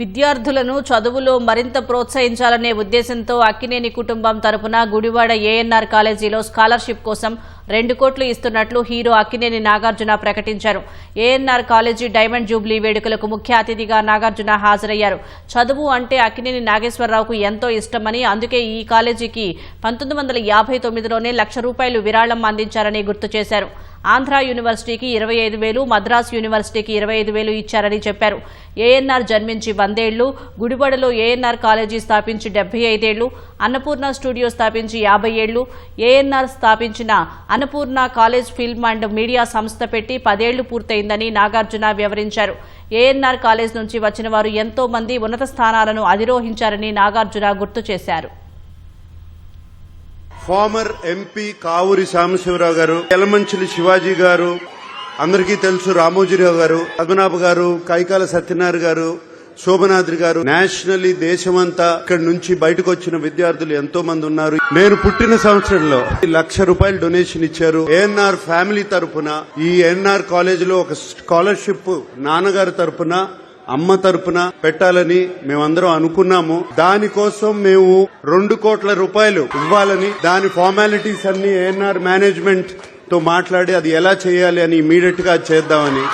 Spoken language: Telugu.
విద్యార్థులను చదువులో మరింత ప్రోత్సహించాలనే ఉద్దేశంతో అక్కినేని కుటుంబం తరపున గుడివాడ ఏఎన్ఆర్ కాలేజీలో స్కాలర్షిప్ కోసం 2 కోట్లు ఇస్తున్నట్లు హీరో అక్కినేని నాగార్జున ప్రకటించారు. ఏఎన్ఆర్ కాలేజీ డైమండ్ జూబ్లీ వేడుకలకు ముఖ్య అతిథిగా నాగార్జున హాజరయ్యారు. చదువు అంటే అక్కినేని నాగేశ్వరరావుకు ఎంతో ఇష్టమని, అందుకే ఈ కాలేజీకి 1959లోనే ₹1,00,000 విరాళం అందించారని గుర్తు చేశారు. ఆంధ్ర యూనివర్సిటీకి 25,000, మద్రాస్ యూనివర్సిటీకి 25,000 ఇచ్చారని చెప్పారు. ఏఎన్ఆర్ జన్మించి 100 ఏళ్లు, గుడివాడలో ఏఎన్ఆర్ కాలేజీ స్థాపించి 75 ఏళ్లు, అన్నపూర్ణ స్టూడియో స్థాపించి 50 ఏళ్లు, ఏఎన్ఆర్ స్థాపించిన Annapurna college film and media సంస్థ పెట్టి 10 ఏళ్లు పూర్తయిందని నాగార్జున వివరించారు. ఏఎన్ఆర్ కాలేజ్ నుంచి వచ్చిన వారు ఎంతో మంది ఉన్నత స్థానాలను అధిరోహించారని నాగార్జున గుర్తు చేశారు. ఫార్మర్ ఎంపీ కావూరి సాంబశివరావు గారు, యలమంచిలి శివాజీ గారు, అందరికీ తెలుసు రామోజీరావు గారు, పద్మనాభ గారు, కైకాల సత్యనారాయణ గారు, శోభనాద్రి గారు, నేషనల్లీ దేశమంతా ఇక్కడి నుంచి బయటకు వచ్చిన విద్యార్థులు ఎంతో మంది ఉన్నారు. నేను పుట్టిన సంవత్సరంలో ₹1,00,000 డొనేషన్ ఇచ్చారు. ఏఎన్ఆర్ ఫ్యామిలీ తరపున ఈ ఏఎన్ఆర్ కాలేజ్ లో ఒక స్కాలర్షిప్ నాన్నగారి తరపున అమ్మ తరపున పెట్టాలని మేమందరం అనుకున్నాము. దానికోసం మేము ₹2 కోట్ల ఇవ్వాలని, దాని ఫార్మాలిటీస్ అన్ని ఏఎన్ఆర్ మేనేజ్మెంట్ తో మాట్లాడి అది ఎలా చేయాలి అని ఇమీడియట్ గా చేద్దామని